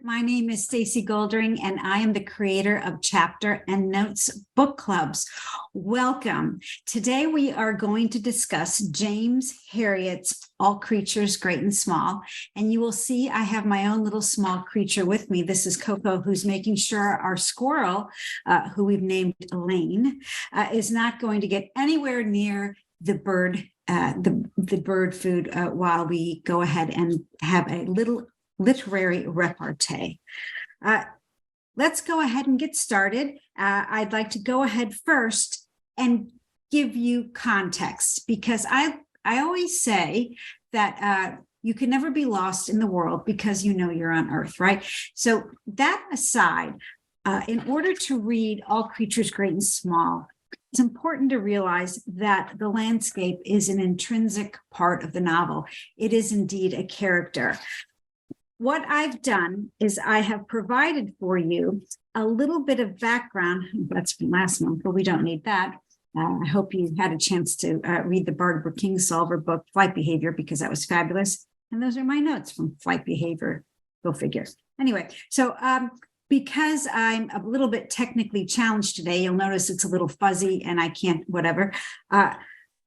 My name is Stacey Goldring, and I am the creator of Chapter and Notes book clubs. Welcome. Today we are going to discuss James Herriot's All Creatures Great and Small, and you will see I have my own little small creature with me. This is Coco, who's making sure our squirrel, who we've named Elaine, is not going to get anywhere near the bird food while we go ahead and have a little literary repartee. Let's go ahead and get started. I'd like to go ahead first and give you context, because I always say that you can never be lost in the world because you know you're on Earth, right? So that aside, in order to read All Creatures Great and Small, it's important to realize that the landscape is an intrinsic part of the novel. It is indeed a character. What I've done is I have provided for you a little bit of background. That's from last month, but we don't need that. I hope you had a chance to read the Barbara Kingsolver book, Flight Behavior, because that was fabulous. And those are my notes from Flight Behavior. Go figure. Anyway, so because I'm a little bit technically challenged today, you'll notice it's a little fuzzy and I can't, whatever.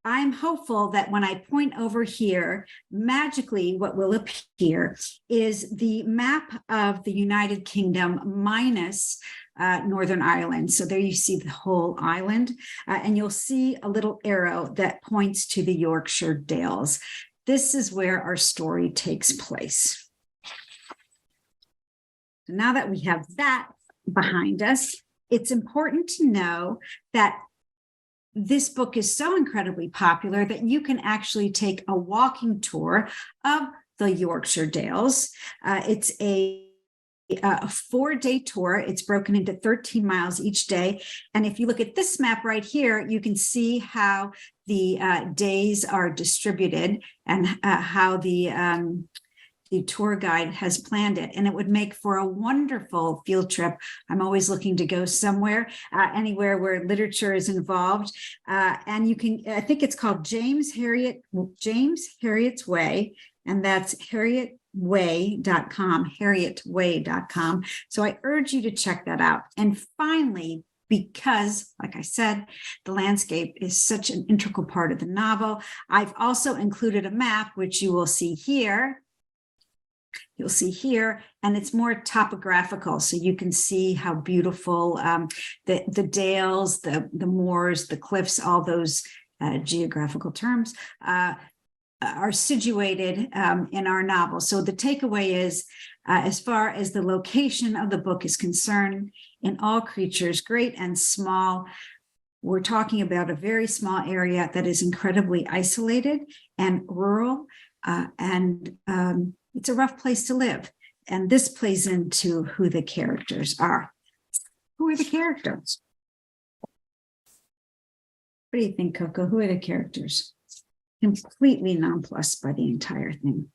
I'm hopeful that when I point over here, magically what will appear is the map of the United Kingdom minus Northern Ireland. So there you see the whole island, and you'll see a little arrow that points to the Yorkshire Dales. This is where our story takes place. So now that we have that behind us, it's important to know that this book is so incredibly popular that you can actually take a walking tour of the Yorkshire Dales. It's a 4-day tour. It's broken into 13 miles each day. And if you look at this map right here, you can see how the days are distributed and how the tour guide has planned it, and it would make for a wonderful field trip. I'm always looking to go somewhere, anywhere where literature is involved. And you can, I think it's called James Herriot's Way, and that's herriotway.com, herriotway.com. So I urge you to check that out. And finally, because, like I said, the landscape is such an integral part of the novel, I've also included a map, which you will see here. You'll see here, and it's more topographical, so you can see how beautiful the dales, the moors, the cliffs, all those geographical terms are situated in our novel. So the takeaway is, as far as the location of the book is concerned, in All Creatures Great and Small, we're talking about a very small area that is incredibly isolated and rural, and it's a rough place to live. And this plays into who the characters are. Who are the characters? What do you think, Coco? Who are the characters? Completely nonplussed by the entire thing.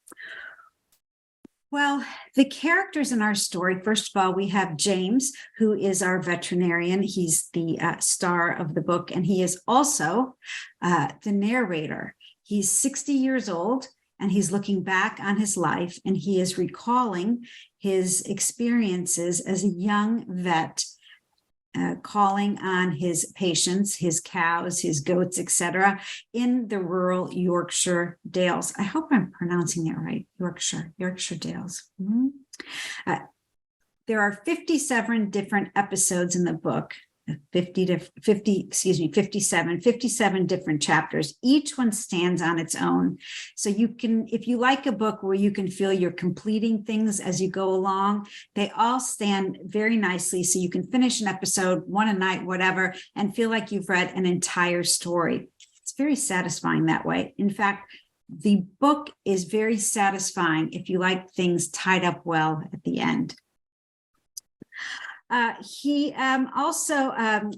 Well, the characters in our story, first of all, we have James, who is our veterinarian. He's the star of the book, and he is also the narrator. He's 60 years old, and he's looking back on his life, and he is recalling his experiences as a young vet, calling on his patients, his cows, his goats, etc., in the rural Yorkshire Dales. I hope I'm pronouncing that right. Yorkshire Dales. There are 57 different episodes in the book. 57 different chapters. Each one stands on its own. So you can, if you like a book where you can feel you're completing things as you go along, they all stand very nicely. So you can finish an episode, one a night, whatever, and feel like you've read an entire story. It's very satisfying that way. In fact, the book is very satisfying if you like things tied up well at the end. He also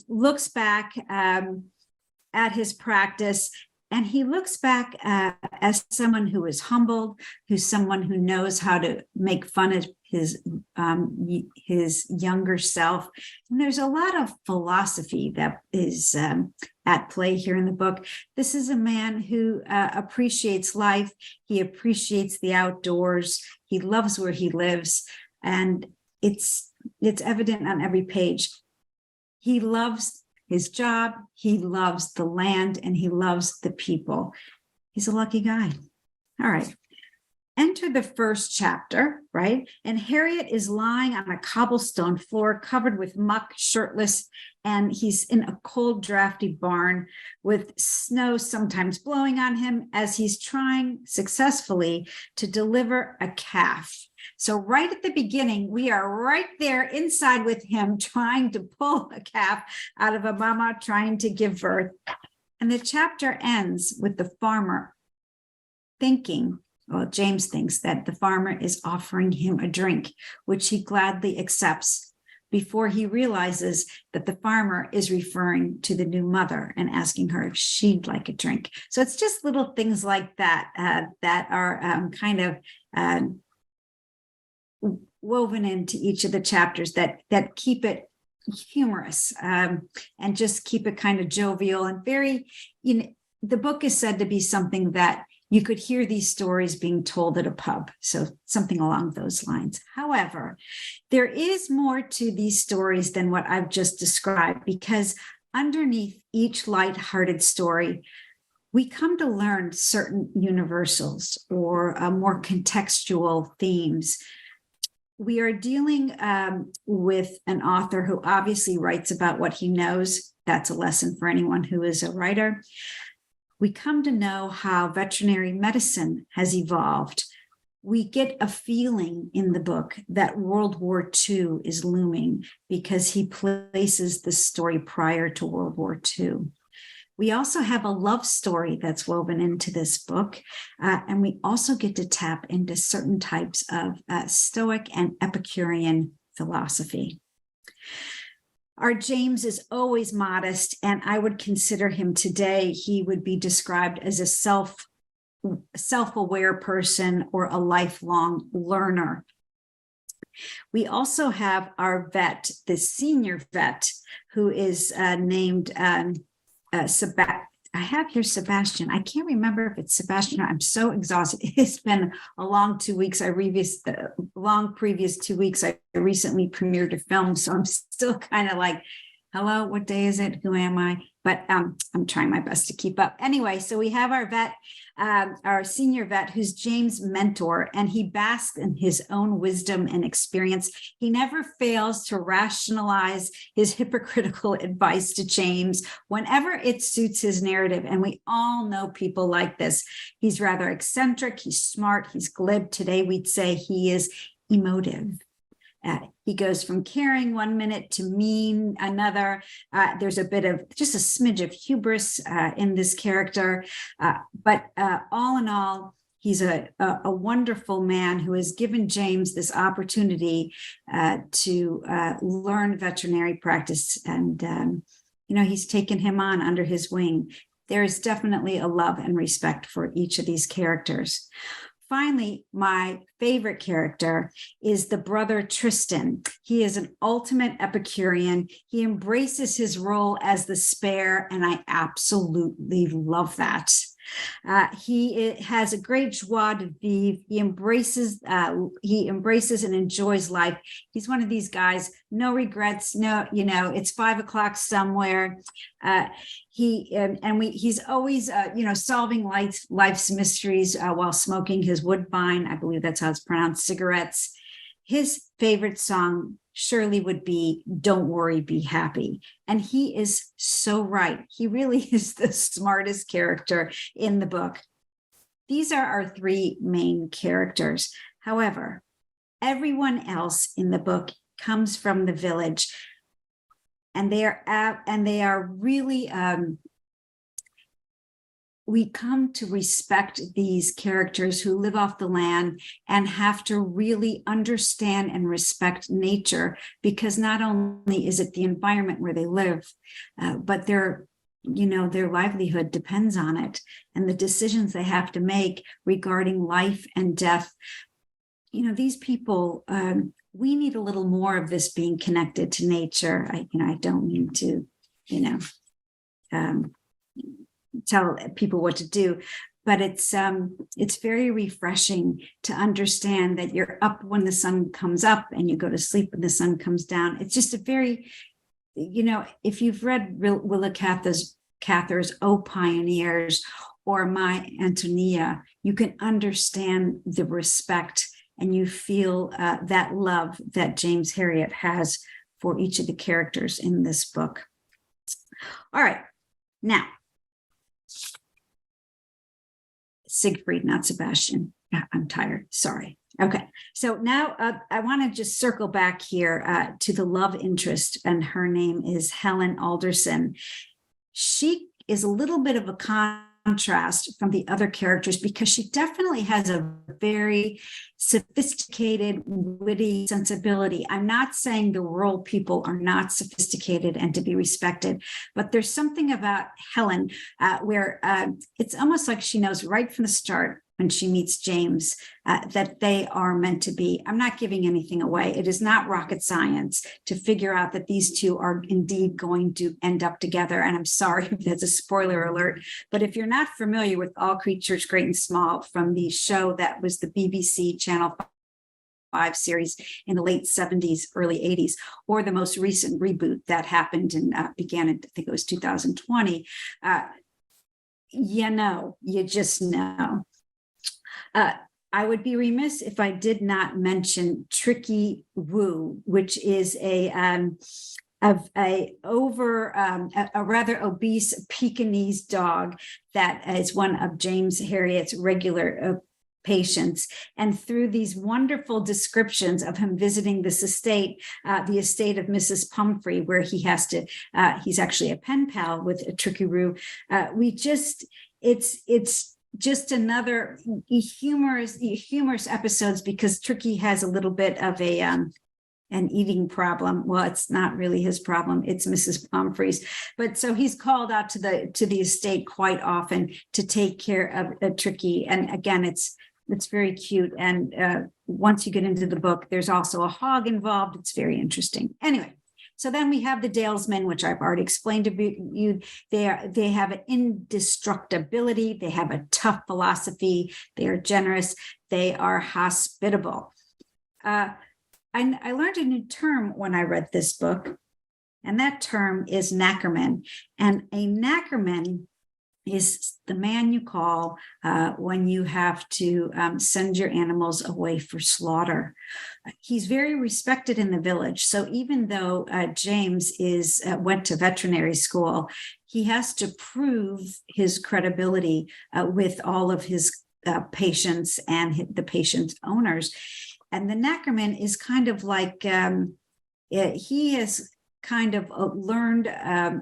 looks back at his practice, and he looks back as someone who is humbled, who's someone who knows how to make fun of his younger self. And there's a lot of philosophy that is at play here in the book. This is a man who appreciates life. He appreciates the outdoors. He loves where he lives. And it's evident on every page. He loves his job, he loves the land, and he loves the people. He's a lucky guy. All right. Enter the first chapter, right? And Herriot is lying on a cobblestone floor covered with muck, shirtless, and he's in a cold, drafty barn with snow sometimes blowing on him as he's trying successfully to deliver a calf. So right at the beginning, we are right there inside with him trying to pull a calf out of a mama trying to give birth. And the chapter ends with the farmer thinking, well, James thinks that the farmer is offering him a drink, which he gladly accepts before he realizes that the farmer is referring to the new mother and asking her if she'd like a drink. So it's just little things like that that are kind of woven into each of the chapters that keep it humorous and just keep it kind of jovial and very, the book is said to be something that you could hear these stories being told at a pub. So something along those lines. However, there is more to these stories than what I've just described, because underneath each lighthearted story, we come to learn certain universals or more contextual themes. We are dealing with an author who obviously writes about what he knows. That's a lesson for anyone who is a writer. We come to know how veterinary medicine has evolved. We get a feeling in the book that World War II is looming because he places the story prior to World War II. We also have a love story that's woven into this book, and we also get to tap into certain types of Stoic and Epicurean philosophy. Our James is always modest, and I would consider him today, he would be described as a self-aware person or a lifelong learner. We also have our vet, the senior vet, who is named I have here Sebastian. I can't remember if it's Sebastian. I'm so exhausted. It's been a long 2 weeks. Previous 2 weeks, I recently premiered a film. So I'm still kind of like, hello, what day is it? Who am I? But I'm trying my best to keep up. Anyway, so we have our vet, our senior vet, who's James' mentor, and he basks in his own wisdom and experience. He never fails to rationalize his hypocritical advice to James whenever it suits his narrative. And we all know people like this. He's rather eccentric, he's smart, he's glib. Today, we'd say he is emotive. He goes from caring 1 minute to mean another. There's a bit of just a smidge of hubris in this character. But all in all, he's a wonderful man who has given James this opportunity to learn veterinary practice. And, he's taken him on under his wing. There is definitely a love and respect for each of these characters. Finally, my favorite character is the brother Tristan. He is an ultimate Epicurean. He embraces his role as the spare, and I absolutely love that. He has a great joie de vivre. He embraces and enjoys life. He's one of these guys, no regrets, it's 5 o'clock somewhere. He's always, solving life's mysteries while smoking his Woodbine. I believe that's how it's pronounced, cigarettes. His favorite song surely would be "Don't Worry, Be Happy." And he is so right. He really is the smartest character in the book. These are our 3 main characters. However, everyone else in the book comes from the village, and they are really we come to respect these characters who live off the land and have to really understand and respect nature, because not only is it the environment where they live, but their livelihood depends on it, and the decisions they have to make regarding life and death. These people, we need a little more of this being connected to nature. I don't mean to, tell people what to do, but it's very refreshing to understand that you're up when the sun comes up and you go to sleep when the sun comes down. It's just a very, if you've read Willa Cather's O Pioneers or My Antonia, you can understand the respect and you feel that love that James Herriot has for each of the characters in this book. All right, now, Siegfried, not Sebastian. I'm tired, sorry. Okay, so now I want to just circle back here to the love interest, and her name is Helen Alderson. She is a little bit of a contrast from the other characters because she definitely has a very sophisticated, witty sensibility. I'm not saying the rural people are not sophisticated and to be respected, but there's something about Helen where it's almost like she knows right from the start when she meets James that they are meant to be. I'm not giving anything away. It is not rocket science to figure out that these two are indeed going to end up together. And I'm sorry if that's a spoiler alert, but if you're not familiar with All Creatures Great and Small from the show that was the BBC Channel 5 series in the late 70s, early 80s, or the most recent reboot that happened and began in, I think it was 2020, you just know. I would be remiss if I did not mention Tricky Woo, which is a rather obese Pekingese dog that is one of James Herriot's regular patients. And through these wonderful descriptions of him visiting this estate, the estate of Mrs. Pumphrey, where he has to, he's actually a pen pal with Tricky Woo. It's just another humorous episodes because Tricky has a little bit of an eating problem. Well, it's not really his problem; it's Mrs. Pumphrey's. But so he's called out to the estate quite often to take care of Tricky. And again, it's very cute. And once you get into the book, there's also a hog involved. It's very interesting. Anyway. So then we have the Dalesmen, which I've already explained to you. They have an indestructibility. They have a tough philosophy. They are generous. They are hospitable. I learned a new term when I read this book, and that term is knackerman. And a knackerman is the man you call when you have to send your animals away for slaughter. He's very respected in the village. So even though James went to veterinary school, he has to prove his credibility with all of his patients and the patient owners. And the knackerman is kind of like he is kind of learned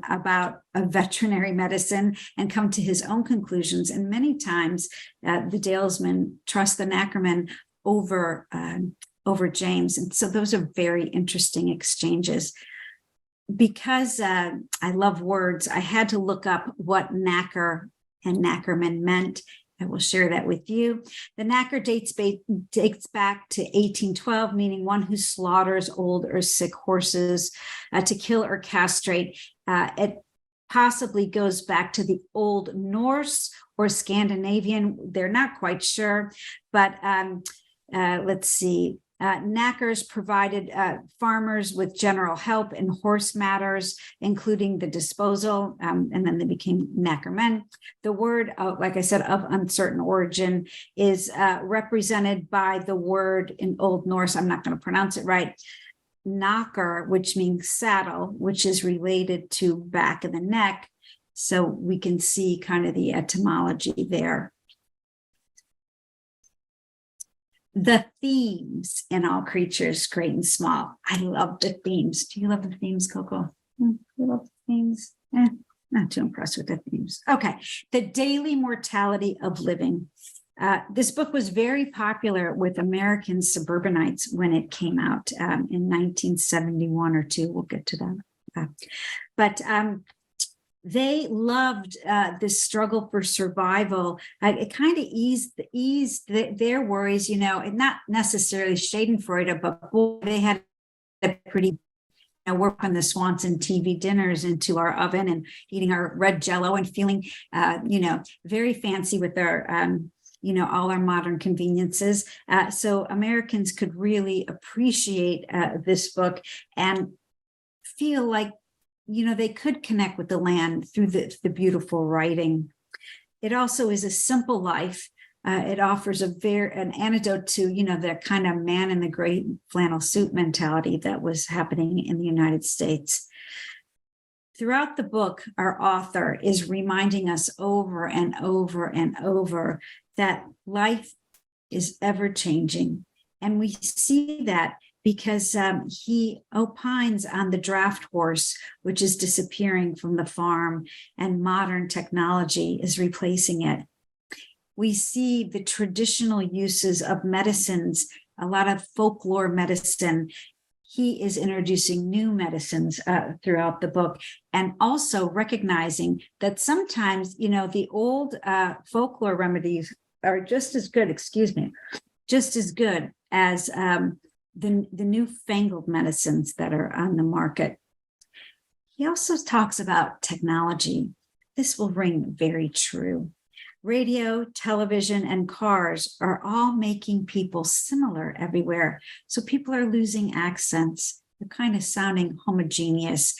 about veterinary medicine and come to his own conclusions. And many times the Dalesmen trust the knackerman over James. And so those are very interesting exchanges. Because I love words, I had to look up what knacker and knackerman meant. I will share that with you. The knacker dates back to 1812, meaning one who slaughters old or sick horses to kill or castrate. It possibly goes back to the Old Norse or Scandinavian. They're not quite sure, but let's see. Knackers provided farmers with general help in horse matters, including the disposal, and then they became knackermen. The word, like I said, of uncertain origin is represented by the word in Old Norse, I'm not going to pronounce it right, knocker, which means saddle, which is related to back of the neck. So we can see kind of the etymology there. The themes in All Creatures, Great and Small. I love the themes. Do you love the themes, Coco? You love the themes? Not too impressed with the themes. Okay. The daily mortality of living. This book was very popular with American suburbanites when it came out in 1971 or two. We'll get to that. But they loved this struggle for survival. It kind of eased their worries, and not necessarily Schadenfreude, but boy, they had a pretty we're putting the Swanson TV dinners into our oven and eating our red Jello and feeling, very fancy with our, all our modern conveniences. So Americans could really appreciate this book and feel like, they could connect with the land through the beautiful writing. It also is a simple life. It offers an antidote to, the kind of man in the gray flannel suit mentality that was happening in the United States. Throughout the book, our author is reminding us over and over and over that life is ever changing. And we see that because he opines on the draft horse, which is disappearing from the farm, and modern technology is replacing it. We see the traditional uses of medicines, a lot of folklore medicine. He is introducing new medicines throughout the book, and also recognizing that sometimes, the old folklore remedies are just as good as the newfangled medicines that are on the market. He also talks about technology. This will ring very true. Radio, television, and cars are all making people similar everywhere. So people are losing accents. They're kind of sounding homogeneous.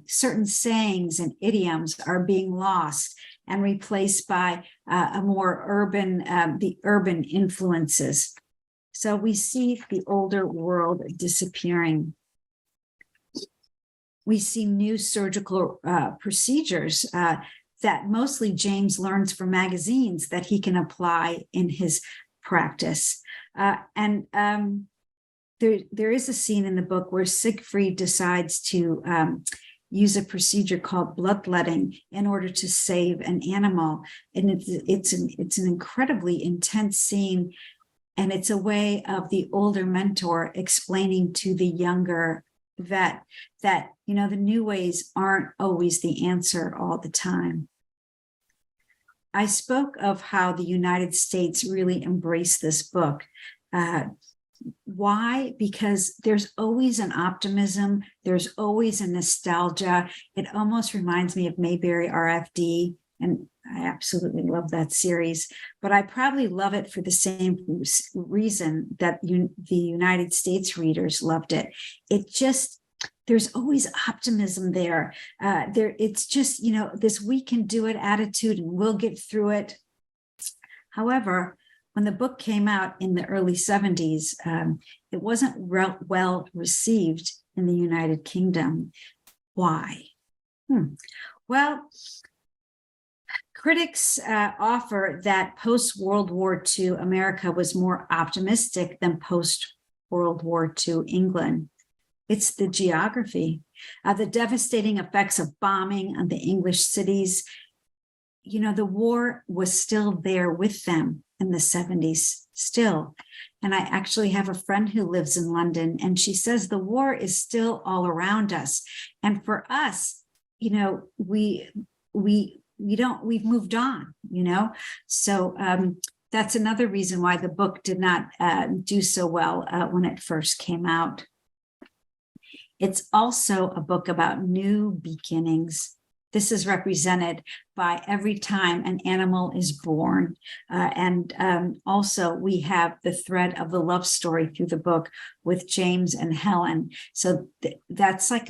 Certain sayings and idioms are being lost and replaced by a more the urban influences. So we see the older world disappearing. We see new surgical procedures that mostly James learns from magazines that he can apply in his practice. There is a scene in the book where Siegfried decides to use a procedure called bloodletting in order to save an animal. And it's an incredibly intense scene. And it's a way of the older mentor explaining to the younger vet that, the new ways aren't always the answer all the time. I spoke of how the United States really embraced this book. Why? Because there's always an optimism. There's always a nostalgia. It almost reminds me of Mayberry RFD. And I absolutely love that series, but I probably love it for the same reason that the United States readers loved it. There's always optimism there. It's just, this we can do it attitude and we'll get through it. However, when the book came out in the early 70s, it wasn't well received in the United Kingdom. Why? Well, critics offer that post-World War II America was more optimistic than post-World War II England. It's the geography, the devastating effects of bombing on the English cities. The war was still there with them in the 70s, still. And I actually have a friend who lives in London, and she says the war is still all around us. And for us, we've moved on, So that's another reason why the book did not do so well when it first came out. It's also a book about new beginnings. This is represented by every time an animal is born. Also, we have the thread of the love story through the book with James and Helen. So that's like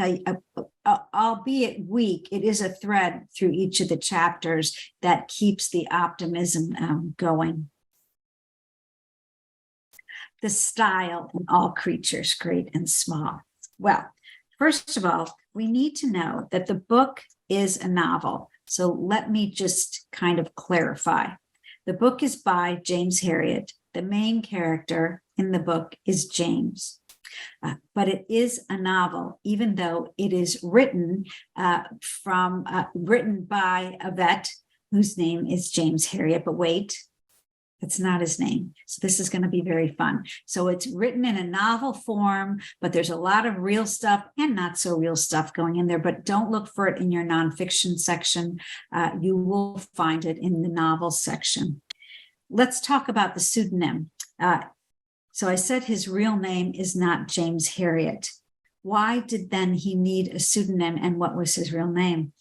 albeit weak, it is a thread through each of the chapters that keeps the optimism going. The style in all creatures, great and small. Well, first of all, we need to know that the book is a novel. So let me just kind of clarify. The book is by James Herriot. The main character in the book is James. But it is a novel, even though it is written by a vet whose name is James Herriot. But wait, that's not his name. So this is going to be very fun. So it's written in a novel form, but there's a lot of real stuff and not so real stuff going in there. But don't look for it in your nonfiction section. You will find it in the novel section. Let's talk about the pseudonym. So I said his real name is not James Herriot. Why did then he need a pseudonym, and what was his real name?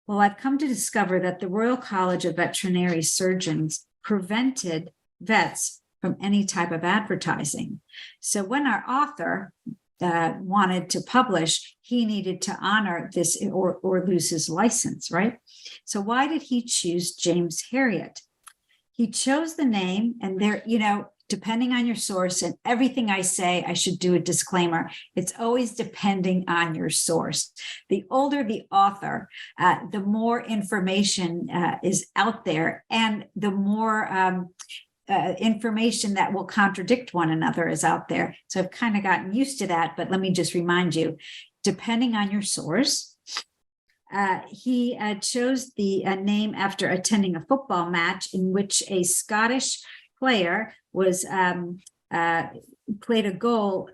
Well, I've come to discover that the Royal College of Veterinary Surgeons prevented vets from any type of advertising. So when our author wanted to publish, he needed to honor this or lose his license, right? So why did he choose James Herriot? He chose the name, and there, depending on your source, and everything I say, I should do a disclaimer. It's always depending on your source. The older the author, the more information is out there, and the more information that will contradict one another is out there. So I've kind of gotten used to that, but let me just remind you, depending on your source, he chose the name after attending a football match in which a Scottish player was played a goal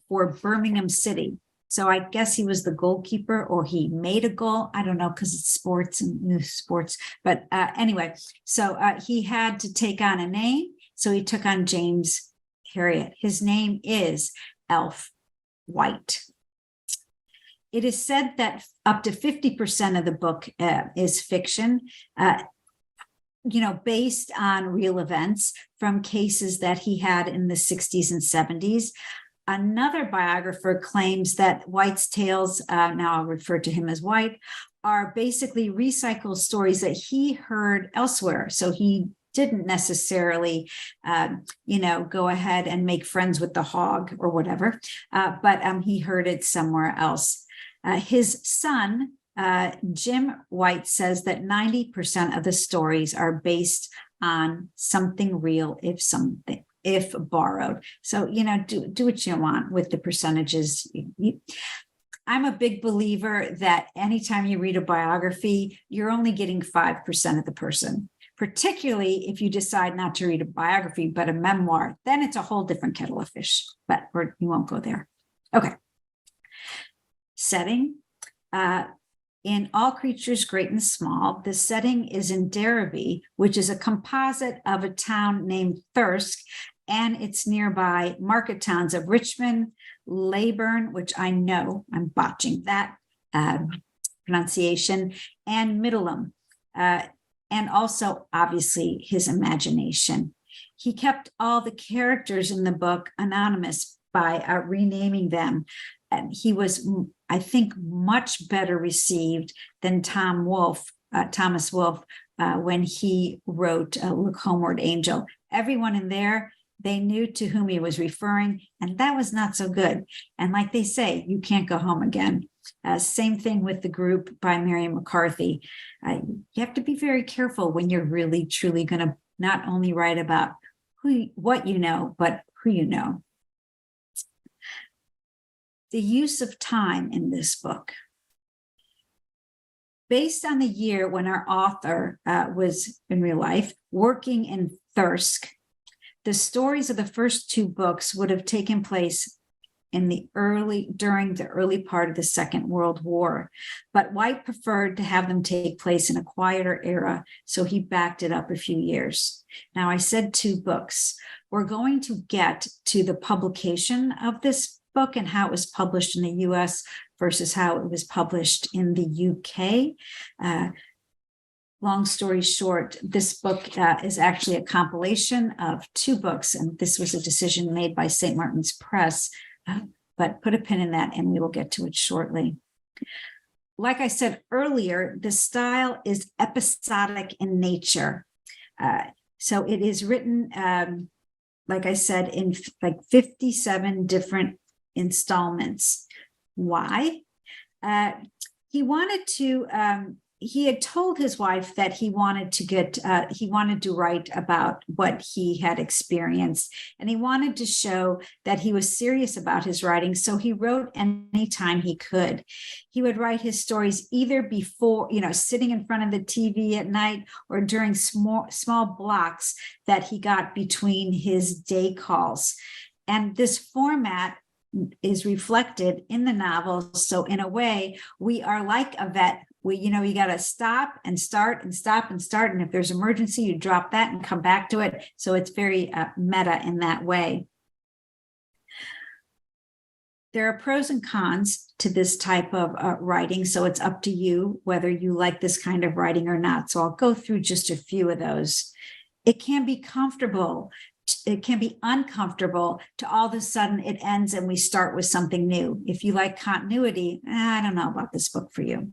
for Birmingham City. So I guess he was the goalkeeper, or he made a goal. I don't know, because it's sports and new sports. But anyway, so he had to take on a name. So he took on James Herriot. His name is Elf White. It is said that up to 50% of the book is fiction, based on real events from cases that he had in the 60s and 70s. Another biographer claims that White's tales, now I'll refer to him as White, are basically recycled stories that he heard elsewhere. So he didn't necessarily, go ahead and make friends with the hog or whatever, but he heard it somewhere else. His son, Jim White, says that 90% of the stories are based on something real, if borrowed. So, do what you want with the percentages. I'm a big believer that anytime you read a biography, you're only getting 5% of the person, particularly if you decide not to read a biography, but a memoir. Then it's a whole different kettle of fish, but we won't go there. Okay. Setting. In All Creatures Great and Small, the setting is in Derby, which is a composite of a town named Thirsk and its nearby market towns of Richmond, Leyburn, which I know I'm botching that pronunciation, and Middleham, and also obviously his imagination. He kept all the characters in the book anonymous by renaming them. And he was, I think, much better received than Thomas Wolfe, when he wrote Look Homeward, Angel. Everyone in there, they knew to whom he was referring, and that was not so good. And like they say, you can't go home again. Same thing with The Group by Mary McCarthy. You have to be very careful when you're really, truly going to not only write about what you know, but who you know. The use of time in this book. Based on the year when our author was in real life working in Thirsk, the stories of the first two books would have taken place during the early part of the Second World War. But White preferred to have them take place in a quieter era, so he backed it up a few years. Now, I said 2 books. We're going to get to the publication of this book and how it was published in the US versus how it was published in the UK. Long story short, this book is actually a compilation of 2 books, and this was a decision made by St. Martin's Press, but put a pin in that and we will get to it shortly. Like I said earlier, the style is episodic in nature. So it is written, like I said, in like 57 different installments. Why? He had told his wife that he wanted to write about what he had experienced, and he wanted to show that he was serious about his writing. So he wrote anytime he could. He would write his stories either before, sitting in front of the TV at night, or during small blocks that he got between his day calls. And this format is reflected in the novel. So in a way, we are like a vet. You got to stop and start and stop and start. And if there's emergency, you drop that and come back to it. So it's very meta in that way. There are pros and cons to this type of writing, so it's up to you whether you like this kind of writing or not. So I'll go through just a few of those. It can be comfortable. It can be uncomfortable to all of a sudden it ends and we start with something new. If you like continuity, I don't know about this book for you.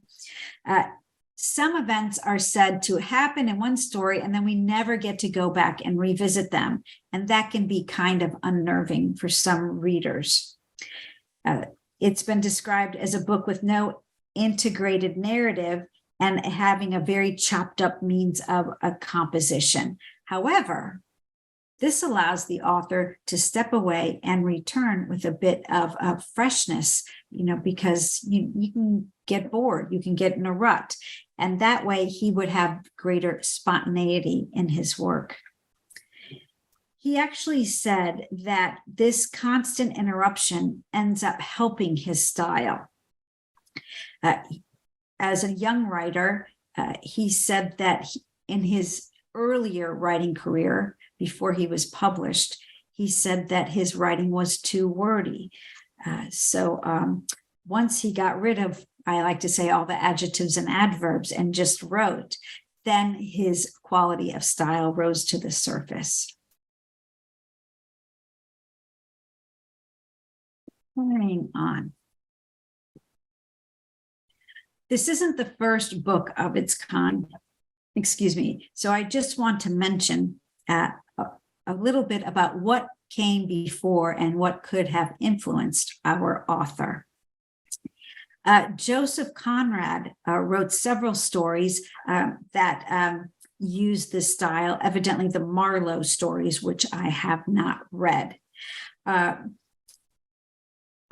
Some events are said to happen in one story and then we never get to go back and revisit them. And that can be kind of unnerving for some readers. It's been described as a book with no integrated narrative and having a very chopped up means of a composition. However, this allows the author to step away and return with a bit of freshness, because you can get bored, you can get in a rut. And that way he would have greater spontaneity in his work. He actually said that this constant interruption ends up helping his style. As a young writer, he said that in his earlier writing career, before he was published, he said that his writing was too wordy. So once he got rid of, I like to say, all the adjectives and adverbs and just wrote, then his quality of style rose to the surface. Carrying on. This isn't the first book of its kind. Excuse me. So I just want to mention a little bit about what came before and what could have influenced our author. Joseph Conrad wrote several stories that use this style, evidently the Marlowe stories, which I have not read.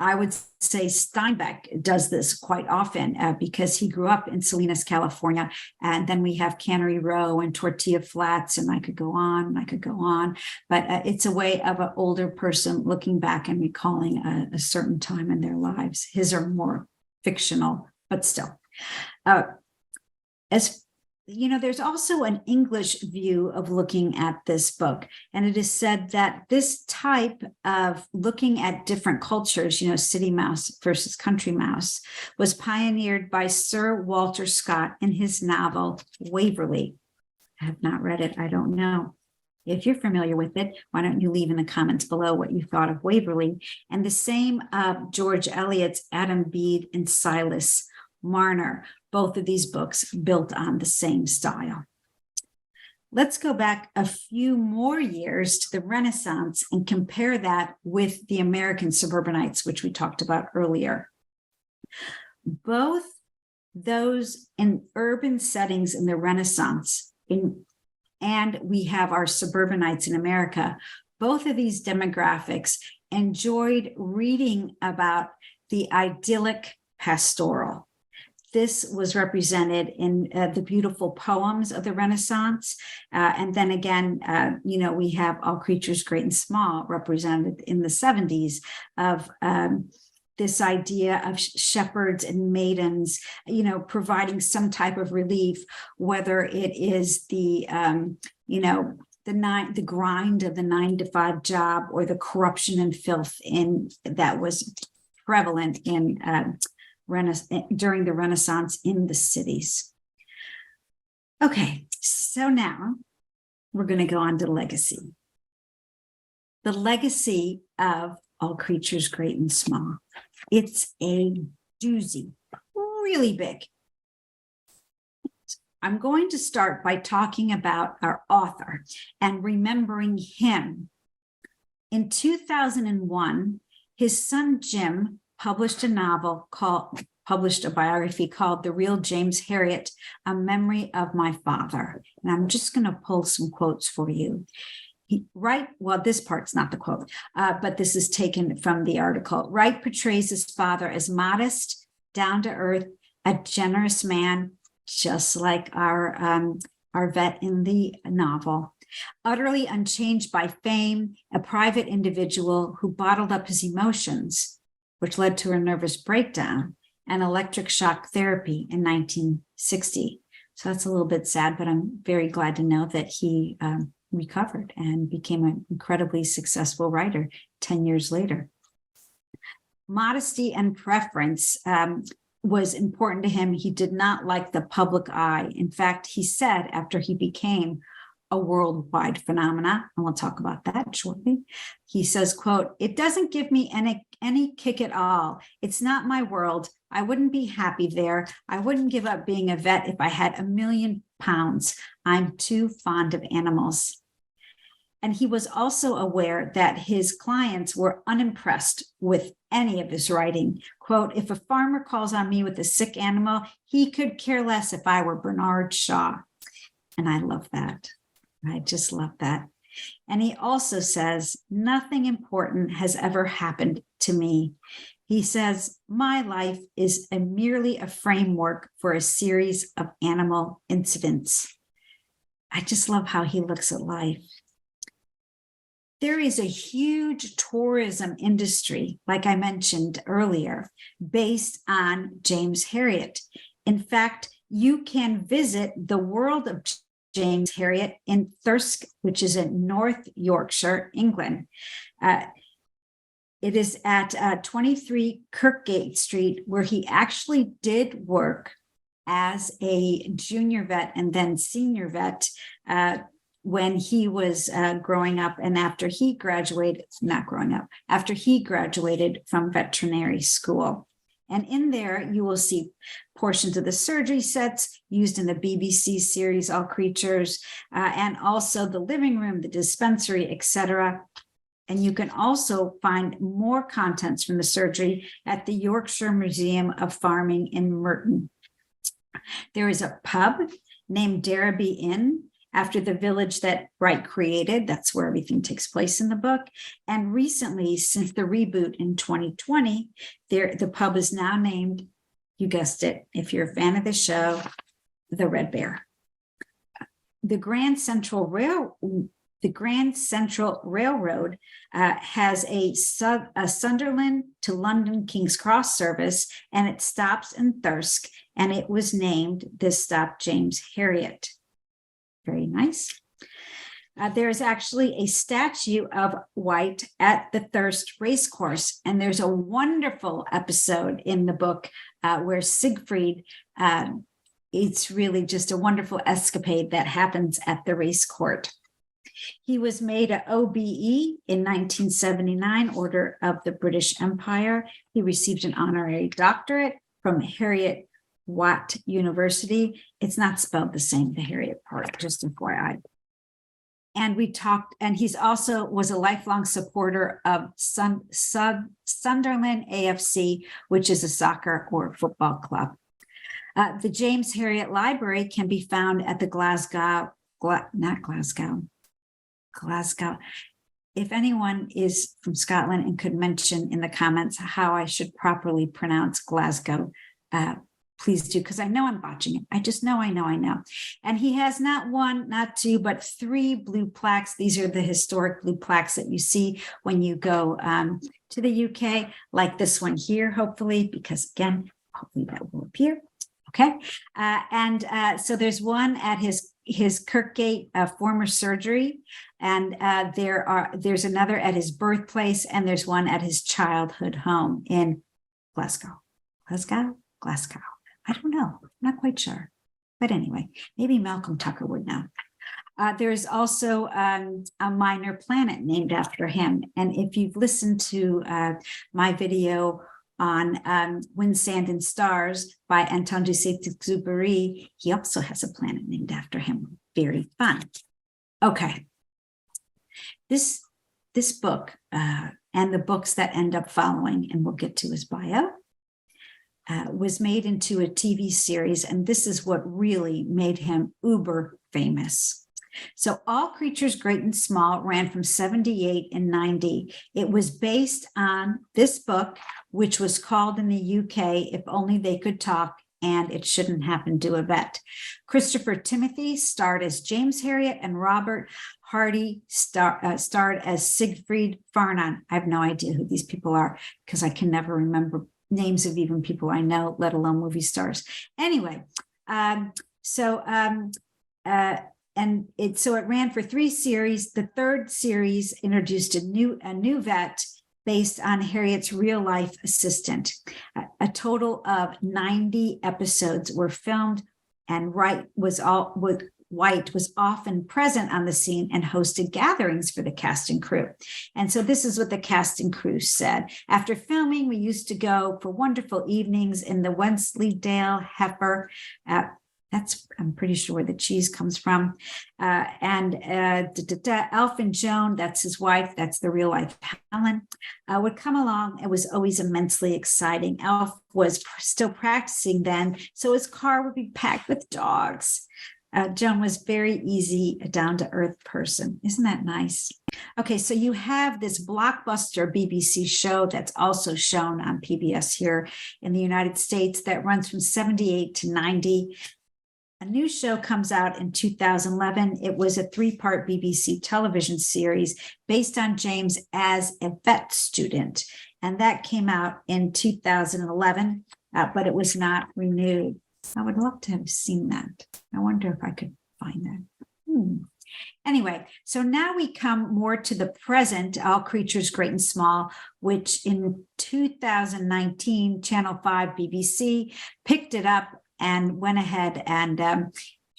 I would say Steinbeck does this quite often because he grew up in Salinas, California. And then we have Cannery Row and Tortilla Flats, and I could go on and I could go on. But it's a way of an older person looking back and recalling a certain time in their lives. His are more fictional, but still. As you know, there's also an English view of looking at this book, and it is said that this type of looking at different cultures, city mouse versus country mouse, was pioneered by Sir Walter Scott in his novel Waverley. I have not read it. I don't know. If you're familiar with it, why don't you leave in the comments below what you thought of Waverley? And the same of George Eliot's Adam Bede and Silas Marner. Both of these books built on the same style. Let's go back a few more years to the Renaissance and compare that with the American suburbanites, which we talked about earlier. Both those in urban settings in the Renaissance, and we have our suburbanites in America, both of these demographics enjoyed reading about the idyllic pastoral. This was represented in the beautiful poems of the Renaissance. And then again, we have All Creatures Great and Small represented in the 70s of this idea of shepherds and maidens, providing some type of relief, whether it is the grind of the 9-to-5 job or the corruption and filth that was prevalent in during the Renaissance in the cities. Okay, so now we're going to go on to legacy. The legacy of All Creatures Great and Small. It's a doozy, really big. I'm going to start by talking about our author and remembering him. In 2001, his son Jim published a biography called The Real James Herriot, A Memory of My Father. And I'm just going to pull some quotes for you. This part's not the quote, but this is taken from the article. Wright portrays his father as modest, down to earth, a generous man, just like our vet in the novel. Utterly unchanged by fame, a private individual who bottled up his emotions, which led to a nervous breakdown and electric shock therapy in 1960. So that's a little bit sad, but I'm very glad to know that he recovered and became an incredibly successful writer 10 years later. modesty and preference was important to him. He did not like the public eye. In fact, he said after he became a worldwide phenomena, and we'll talk about that shortly, he says, quote, "It doesn't give me any kick at all. It's not my world. I wouldn't be happy there. I wouldn't give up being a vet if I had £1 million. I'm too fond of animals." And he was also aware that his clients were unimpressed with any of his writing. Quote, "If a farmer calls on me with a sick animal, he could care less if I were Bernard Shaw." And I love that. I just love that. And he also says, "Nothing important has ever happened to me." He says, "My life is merely a framework for a series of animal incidents." I just love how he looks at life. There is a huge tourism industry, like I mentioned earlier, based on James Herriot. In fact, you can visit the world of James Herriot in Thirsk, which is in North Yorkshire, England. It is at 23 Kirkgate Street, where he actually did work as a junior vet and then senior vet when he was growing up, and after he graduated, after he graduated from veterinary school. And in there, you will see portions of the surgery sets used in the BBC series, All Creatures, and also the living room, the dispensary, etc. And you can also find more contents from the surgery at the Yorkshire Museum of Farming in Merton. There is a pub named Derby Inn, after the village that Wright created. That's where everything takes place in the book. And recently, since the reboot in 2020, the pub is now named, you guessed it, if you're a fan of the show, the Red Bear. The Grand Central Railroad has a Sunderland to London King's Cross service, and it stops in Thirsk, and it was named this stop James Herriot. Very nice. There is actually a statue of White at the Thirsk Racecourse, and there's a wonderful episode in the book where Siegfried, it's really just a wonderful escapade that happens at the race court. He was made an OBE in 1979, Order of the British Empire. He received an honorary doctorate from Herriot Watt University. It's not spelled the same, the Herriot part, just FYI. And we talked, and he's also was a lifelong supporter of Sunderland AFC, which is a soccer or football club. The James Herriot Library can be found at the Glasgow. If anyone is from Scotland and could mention in the comments how I should properly pronounce Glasgow, please do, because I know I'm botching it. I just know I know. And he has not one, not two, but 3 blue plaques. These are the historic blue plaques that you see when you go to the UK, like this one here, hopefully, because again, hopefully that will appear. Okay. So there's one at his Kirkgate former surgery, and there's another at his birthplace, and there's one at his childhood home in Glasgow. I don't know, not quite sure. But anyway, maybe Malcolm Tucker would know. There's also a minor planet named after him. And if you've listened to my video on Wind, Sand, and Stars by Anton de Saint-Exupéry, he also has a planet named after him. Very fun. Okay. This book and the books that end up following, and we'll get to his bio, was made into a TV series, and this is what really made him uber famous. So All Creatures Great and Small ran from 78 and 90. It was based on this book, which was called in the UK, If Only They Could Talk, and It Shouldn't Happen to a Vet. Christopher Timothy starred as James Herriot, and Robert Hardy starred as Siegfried Farnan. I have no idea who these people are because I can never remember names of even people I know, let alone movie stars. Anyway, so it ran for 3 series. The 3rd series introduced a new vet, based on Herriot's real-life assistant. A total of 90 episodes were filmed, and White was often present on the scene and hosted gatherings for the cast and crew. And so this is what the cast and crew said. After filming, we used to go for wonderful evenings in the Wensleydale Heifer. I'm pretty sure where the cheese comes from. Elf and Joan, that's his wife, that's the real life Helen, would come along. It was always immensely exciting. Elf was still practicing then, so his car would be packed with dogs. Joan was very easy, a down-to-earth person. Isn't that nice? Okay, so you have this blockbuster BBC show that's also shown on PBS here in the United States that runs from 78 to 90. A new show comes out in 2011. It was a 3-part BBC television series based on James as a vet student, and that came out in 2011, but it was not renewed. I would love to have seen that. I wonder if I could find that. Anyway, so now we come more to the present, All Creatures Great and Small, which in 2019, Channel 5 BBC picked it up and went ahead and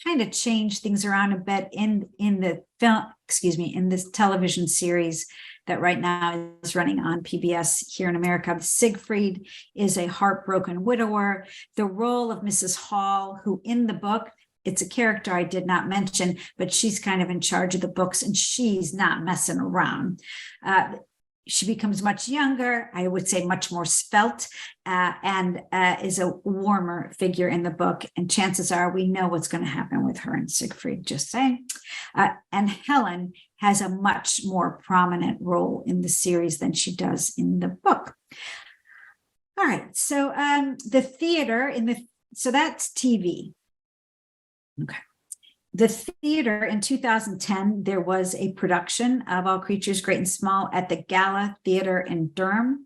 kind of changed things around a bit in the film, in this television series that right now is running on PBS here in America. Siegfried is a heartbroken widower. The role of Mrs. Hall, who in the book, it's a character I did not mention, but she's kind of in charge of the books and she's not messing around. She becomes much younger, I would say much more svelte, and is a warmer figure in the book. And chances are we know what's going to happen with her and Siegfried, just saying. And Helen has a much more prominent role in the series than she does in the book. All right, so the theater, so that's TV. Okay. The theater in 2010, there was a production of All Creatures Great and Small at the Gala Theater in Durham.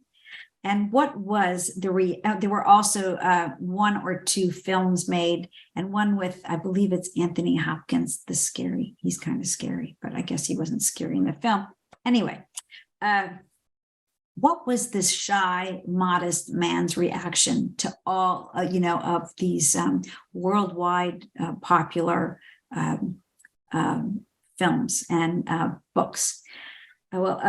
And what was there were also 1 or 2 films made, and one with, I believe it's Anthony Hopkins, he's kind of scary, but I guess he wasn't scary in the film. Anyway, what was this shy, modest man's reaction to all, of these worldwide popular films and books? Well,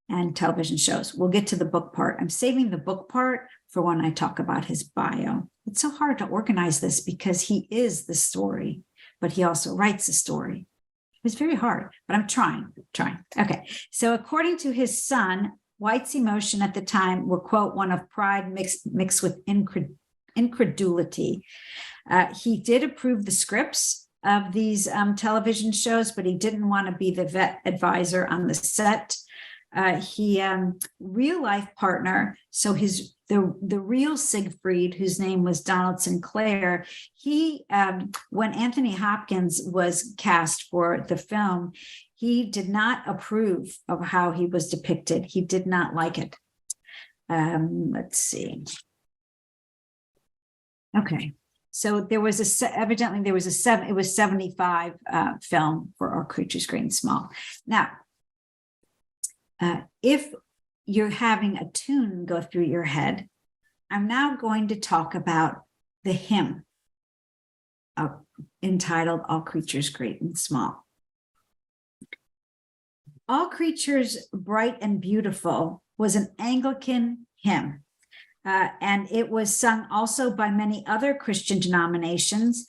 and television shows. We'll get to the book part. I'm saving the book part for when I talk about his bio. It's so hard to organize this because he is the story, but he also writes the story. It was very hard, but I'm trying. Okay. So according to his son, White's emotion at the time were, quote, one of pride mixed with incredulity. He did approve the scripts of these television shows, but he didn't want to be the vet advisor on the set. Real life partner, so the real Siegfried, whose name was Donald Sinclair, when Anthony Hopkins was cast for the film, he did not approve of how he was depicted. He did not like it. Let's see. Okay. So it was 75 film for All Creatures Great and Small. Now, if you're having a tune go through your head, I'm now going to talk about the hymn entitled All Creatures Great and Small. All Creatures Bright and Beautiful was an Anglican hymn, and it was sung also by many other Christian denominations.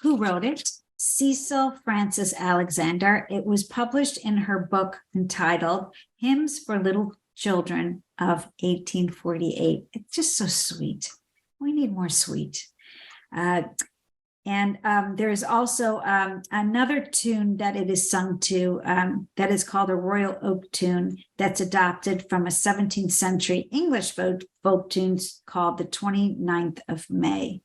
Who wrote it? Cecil Frances Alexander. It was published in her book entitled Hymns for Little Children of 1848. It's just so sweet. We need more sweet. And there is also another tune that it is sung to that is called a Royal Oak tune that's adopted from a 17th century English folk tune called the 29th of May.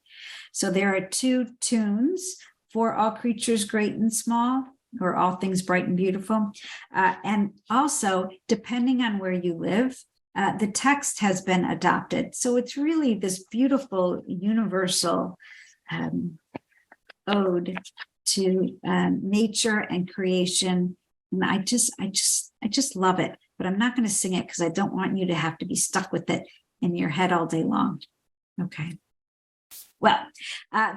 So there are 2 tunes for All Creatures Great and Small, or All Things Bright and Beautiful. And also, depending on where you live, the text has been adopted. So it's really this beautiful universal ode to nature and creation. And I just love it. but I'm not going to sing it because I don't want you to have to be stuck with it in your head all day long. Okay. Well,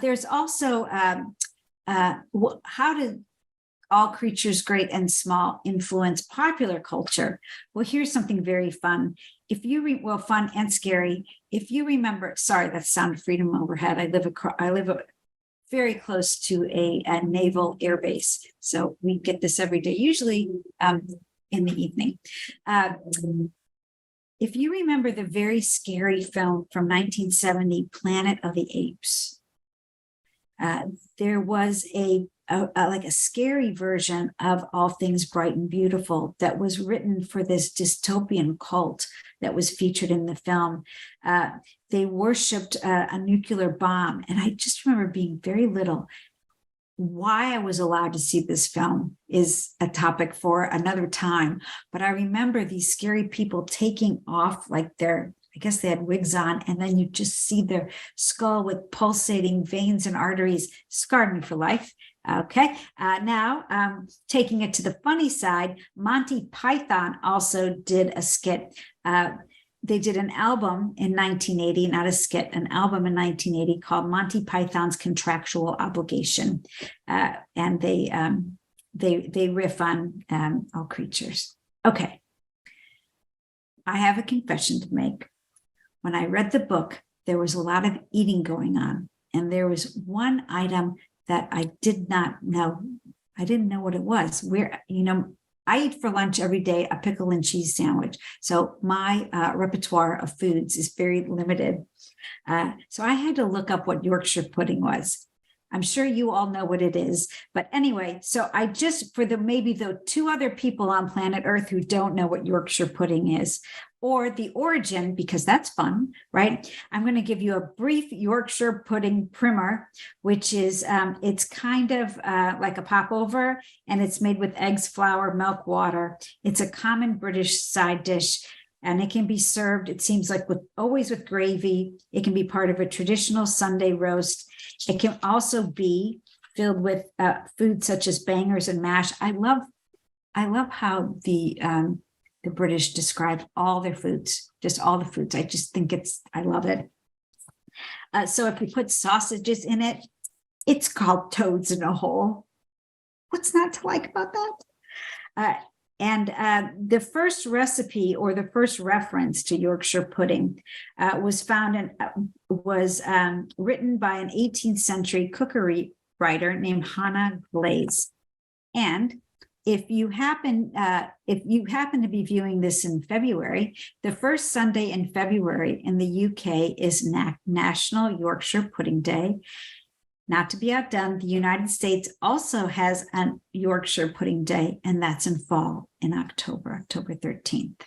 there's also how did all creatures, great and small, influence popular culture? Well, here's something very fun. If you fun and scary. If you remember, sorry, that's Sound of Freedom overhead. I live very close to a naval air base, so we get this every day, usually in the evening. If you remember the very scary film from 1970, Planet of the Apes, there was like a scary version of All Things Bright and Beautiful that was written for this dystopian cult that was featured in the film. They worshipped a nuclear bomb. And I just remember being very little. Why I was allowed to see this film is a topic for another time. But I remember these scary people taking off like I guess they had wigs on, and then you just see their skull with pulsating veins and arteries. Scarred me for life. Okay. Now, taking it to the funny side, Monty Python also did a skit. They did an album in 1980, not a skit, an album in 1980 called Monty Python's Contractual Obligation. And they riff on all creatures. Okay. I have a confession to make. When I read the book, there was a lot of eating going on. And there was one item that I did not know. I didn't know what it was. I eat for lunch every day a pickle and cheese sandwich. So my repertoire of foods is very limited. So I had to look up what Yorkshire pudding was. I'm sure you all know what it is. But anyway, so I just, for maybe the two other people on planet Earth who don't know what Yorkshire pudding is, or the origin, because that's fun, right? I'm going to give you a brief Yorkshire pudding primer, which is, it's kind of like a popover, and it's made with eggs, flour, milk, water. It's a common British side dish, and it can be served, it seems like, always with gravy. It can be part of a traditional Sunday roast. It can also be filled with food such as bangers and mash. I love how the British describe all their foods, just all the foods. I just think I love it. So if we put sausages in it, it's called toads in a hole. What's not to like about that? And the first recipe or the first reference to Yorkshire pudding was written by an 18th century cookery writer named Hannah Glaze. And if you happen to be viewing this in February, the first Sunday in February in the UK is National Yorkshire Pudding Day. Not to be outdone, the United States also has a Yorkshire Pudding Day, and that's in fall, in October 13th.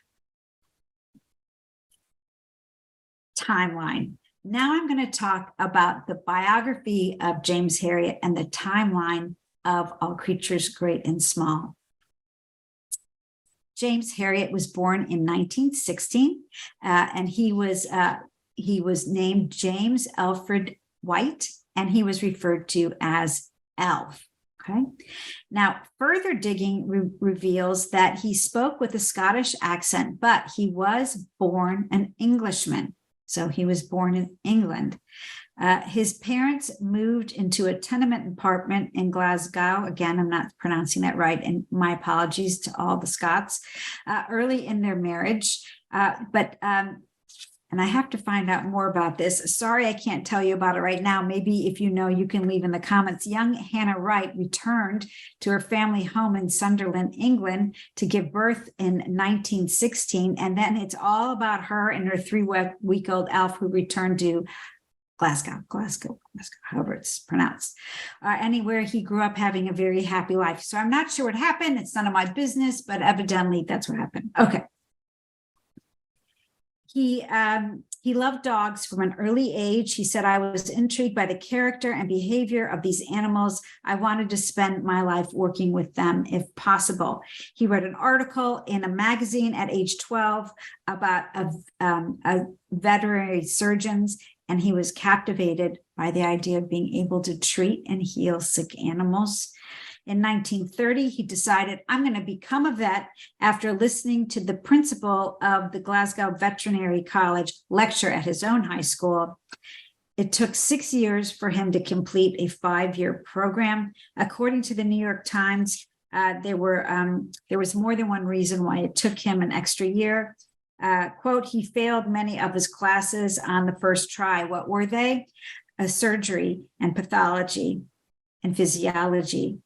Timeline. Now I'm going to talk about the biography of James Herriot and the timeline of All Creatures, Great and Small. James Herriot was born in 1916, and he was named James Alfred White, and he was referred to as Alf. Okay. Now, further digging reveals that he spoke with a Scottish accent, but he was born an Englishman. So he was born in England. His parents moved into a tenement apartment in Glasgow. Again, I'm not pronouncing that right, and my apologies to all the Scots, early in their marriage. And I have to find out more about this. Sorry, I can't tell you about it right now. Maybe if you know, you can leave in the comments. Young Hannah Wright returned to her family home in Sunderland, England, to give birth in 1916. And then it's all about her and her 3-week-old Alf, who returned to Glasgow, however it's pronounced. Anywhere he grew up having a very happy life. So I'm not sure what happened. It's none of my business, but evidently that's what happened. Okay. He loved dogs from an early age. He said, I was intrigued by the character and behavior of these animals. I wanted to spend my life working with them if possible. He read an article in a magazine at age 12 about a veterinary surgeons, and he was captivated by the idea of being able to treat and heal sick animals. In 1930, he decided, I'm going to become a vet after listening to the principal of the Glasgow Veterinary College lecture at his own high school. It took 6 years for him to complete a 5-year program. According to the New York Times, there was more than one reason why it took him an extra year. Quote, he failed many of his classes on the first try. What were they? Surgery and pathology and physiology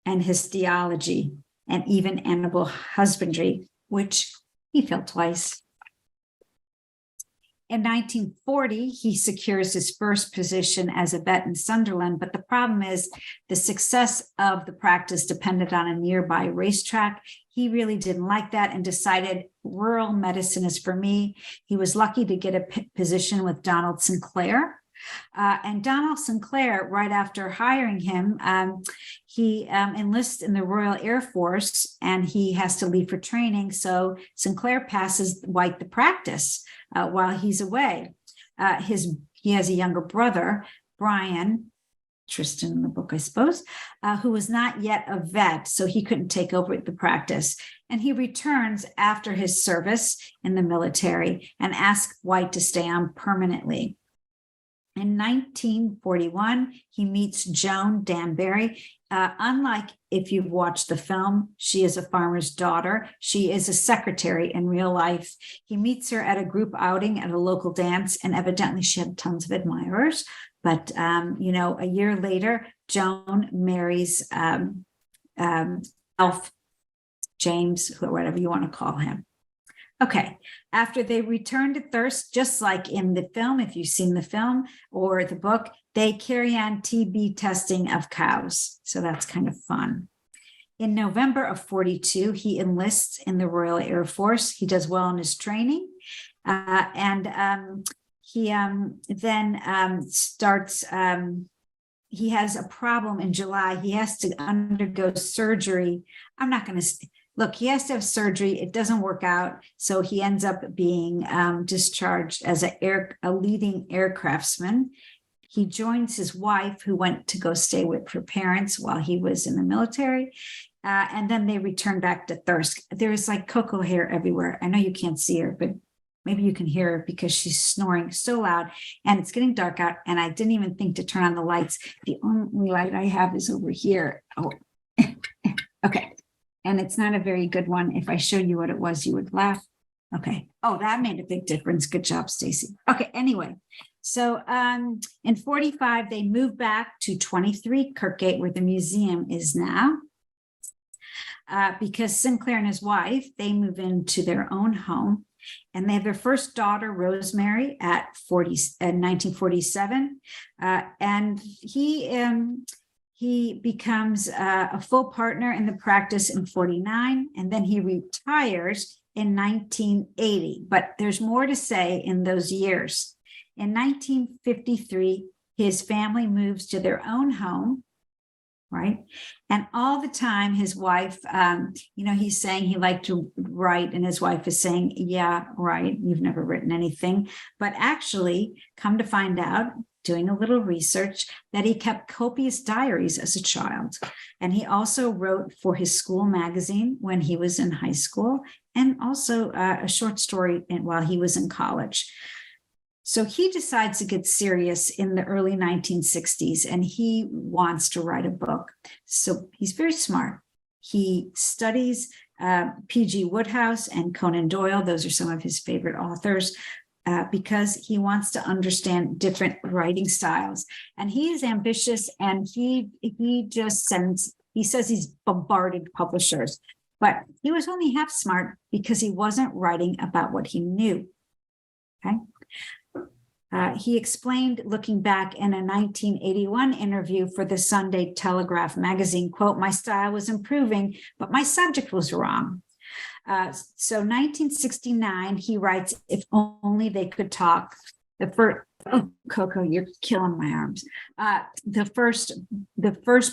and histology and even animal husbandry, which he failed twice. In 1940, he secures his first position as a vet in Sunderland, but the problem is the success of the practice depended on a nearby racetrack. He really didn't like that and decided rural medicine is for me. He was lucky to get a position with Donald Sinclair. And Donald Sinclair, right after hiring him, he enlists in the Royal Air Force and he has to leave for training. So Sinclair passes White the practice while he's away. He has a younger brother, Brian, Tristan in the book, I suppose, who was not yet a vet, so he couldn't take over the practice. And he returns after his service in the military and asks White to stay on permanently. In 1941, he meets Joan Danbury. Unlike if you've watched the film, she is a farmer's daughter. She is a secretary in real life. He meets her at a group outing at a local dance, and evidently she had tons of admirers. But, a year later, Joan marries Elf James, whatever you want to call him. Okay, after they return to Thirst, just like in the film, if you've seen the film or the book, they carry on TB testing of cows. So that's kind of fun. In November of 42, he enlists in the Royal Air Force. He does well in his training. He has a problem in July. He has to undergo surgery. I'm not going to... Look, he has to have surgery. It doesn't work out. So he ends up being discharged as a leading aircraftsman. He joins his wife, who went to go stay with her parents while he was in the military. And then they return back to Thirsk. There's like cocoa hair everywhere. I know you can't see her, but maybe you can hear her because she's snoring so loud and it's getting dark out. And I didn't even think to turn on the lights. The only light I have is over here. Oh, okay. And it's not a very good one. If I showed you what it was, you would laugh. Okay. Oh, that made a big difference. Good job, Stacey. Okay. Anyway, so in 45, they moved back to 23 Kirkgate, where the museum is now, because Sinclair and his wife, they move into their own home. And they have their first daughter, Rosemary, at 1947. And he becomes a full partner in the practice in 49, and then he retires in 1980. But there's more to say in those years. In 1953, his family moves to their own home, right? And all the time, his wife, he's saying he liked to write, and his wife is saying, yeah, right, you've never written anything. But actually, come to find out, doing a little research, that he kept copious diaries as a child. And he also wrote for his school magazine when he was in high school, and also a short story while he was in college. So he decides to get serious in the early 1960s, and he wants to write a book. So he's very smart. He studies P.G. Wodehouse and Conan Doyle. Those are some of his favorite authors. Because he wants to understand different writing styles. And he is ambitious, and he says he's bombarded publishers, but he was only half smart because he wasn't writing about what he knew. Okay. He explained, looking back in a 1981 interview for the Sunday Telegraph magazine, quote, "My style was improving, but my subject was wrong." So 1969, he writes, "If only they could talk." Coco, you're killing my arms. The first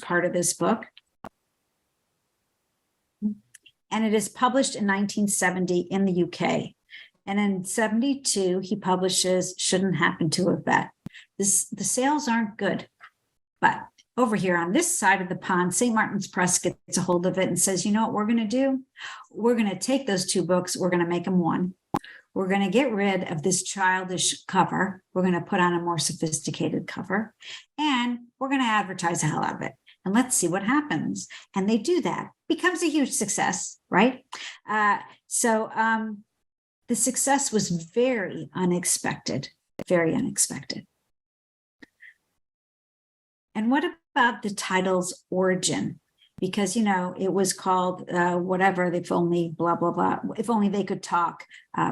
part of this book, and it is published in 1970 in the UK. And in 72, he publishes Shouldn't Happen to a Vet. The sales aren't good, but over here on this side of the pond, St. Martin's Press gets a hold of it and says, you know what we're going to do? We're going to take those two books. We're going to make them one. We're going to get rid of this childish cover. We're going to put on a more sophisticated cover, and we're going to advertise the hell out of it. And let's see what happens. And they do that. Becomes a huge success, right? So the success was very unexpected, very unexpected. And what about the title's origin? Because, you know, it was called whatever, if only blah, blah, blah, if only they could talk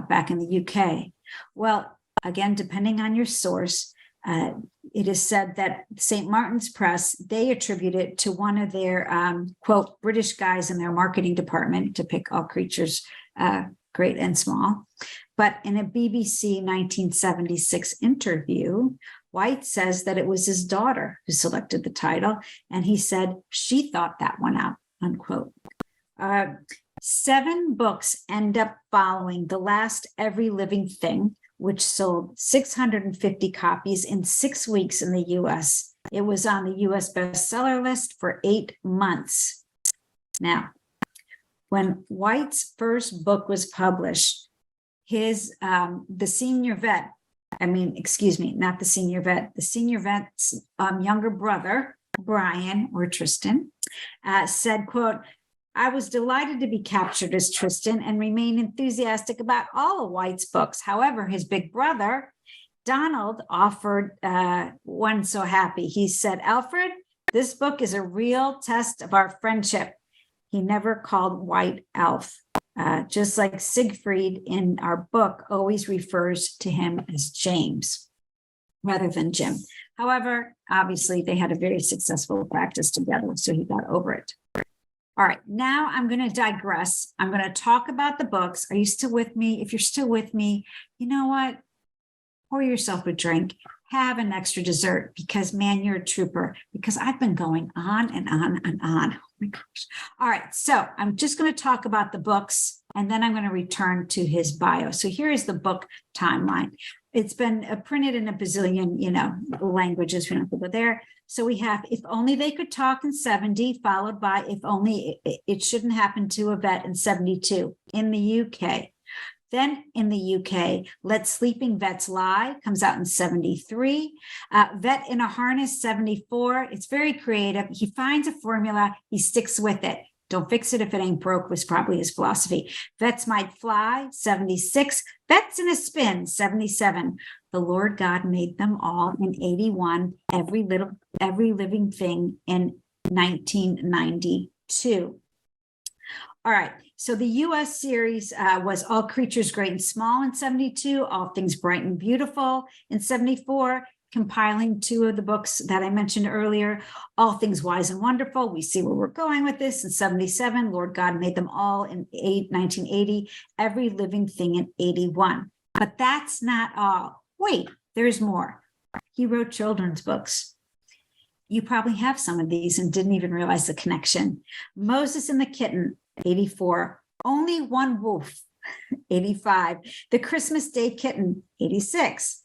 back in the UK. Well, again, depending on your source, it is said that St. Martin's Press, they attribute it to one of their, quote, British guys in their marketing department, to pick all creatures, great and small. But in a BBC 1976 interview, White says that it was his daughter who selected the title, and he said she thought that one out, unquote. 7 books end up following The Last Every Living Thing, which sold 650 copies in 6 weeks in the US. It was on the US bestseller list for 8 months. Now, when White's first book was published, his the senior vet, not the senior vet, the senior vet's younger brother, Brian or Tristan, said, quote, I was delighted to be captured as Tristan and remain enthusiastic about all of White's books. However, his big brother, Donald, offered one so happy. He said, Alfred, this book is a real test of our friendship. He never called White Alf. Just like Siegfried in our book always refers to him as James rather than Jim. However, obviously they had a very successful practice together, so he got over it. All right, now I'm going to digress. I'm going to talk about the books. Are you still with me? If you're still with me, you know what? Pour yourself a drink, have an extra dessert, because man, you're a trooper, because I've been going on and on and on. Oh my gosh. All right, so I'm just going to talk about the books, and then I'm going to return to his bio. So here is the book timeline. It's been printed in a bazillion, languages. We don't have to go there. So we have If Only They Could Talk in 70, followed by If Only It Shouldn't Happen to a Vet in 72 in the UK. Then in the UK, Let Sleeping Vets Lie comes out in 73. Vet in a Harness, 74. It's very creative. He finds a formula. He sticks with it. Don't fix it if it ain't broke was probably his philosophy. Vets Might Fly, 76. Vets in a Spin, 77. The Lord God Made Them All in 81. Every Living Thing in 1992. All right. So the US series was All Creatures Great and Small in 72, All Things Bright and Beautiful in 74, compiling 2 of the books that I mentioned earlier, All Things Wise and Wonderful. We see where we're going with this in 77, Lord God Made Them All in 1980, Every Living Thing in 81. But that's not all. Wait, there's more. He wrote children's books. You probably have some of these and didn't even realize the connection. Moses and the Kitten, 84. Only One Wolf, 85. The Christmas Day Kitten, 86.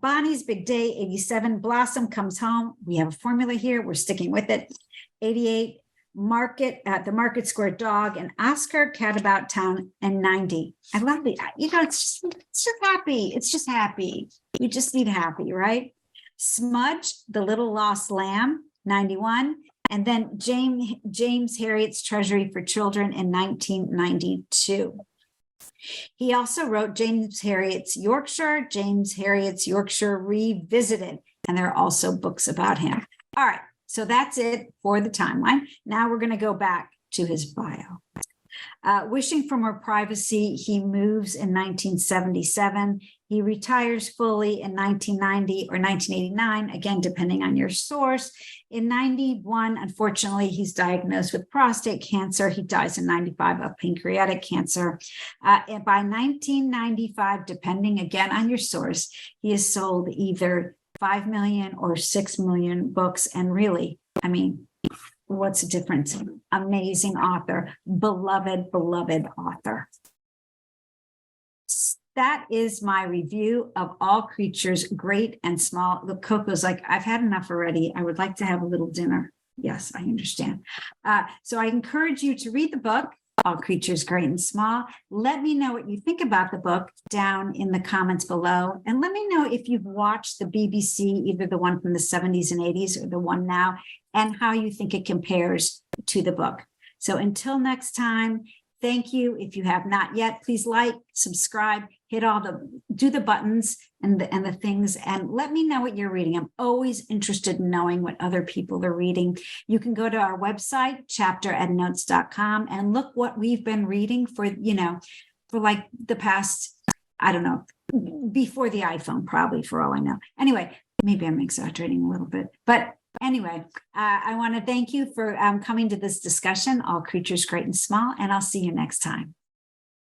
Bonnie's Big Day, 87. Blossom Comes Home. We have a formula here. We're sticking with it. 88. The Market Square Dog, and Oscar Cat About Town, and 90. I love the, it's just happy. It's just happy. We just need happy, right? Smudge, The Little Lost Lamb, 91. And then James Herriot's Treasury for Children in 1992. He also wrote James Herriot's Yorkshire Revisited, and there are also books about him. All right, so that's it for the timeline. Now we're going to go back to his bio. Wishing for more privacy, he moves in 1977. He retires fully in 1990 or 1989, again, depending on your source. In 91, unfortunately, he's diagnosed with prostate cancer. He dies in 95 of pancreatic cancer. And by 1995, depending again on your source, he has sold either 5 million or 6 million books. And really, what's the difference? Amazing author, beloved author. that is my review of All Creatures Great and Small. Look, Coco's like, I've had enough already. I would like to have a little dinner. Yes, I understand. So I encourage you to read the book, All Creatures Great and Small. Let me know what you think about the book down in the comments below. And let me know if you've watched the BBC, either the one from the 70s and 80s or the one now, and how you think it compares to the book. So until next time, thank you. If you have not yet, please like, subscribe, do the buttons and the things, and let me know what you're reading. I'm always interested in knowing what other people are reading. You can go to our website, chapterandnotes.com, and look what we've been reading for like the past, I don't know, before the iPhone, probably, for all I know. Anyway, maybe I'm exaggerating a little bit, but anyway, I want to thank you for coming to this discussion, All Creatures Great and Small, and I'll see you next time.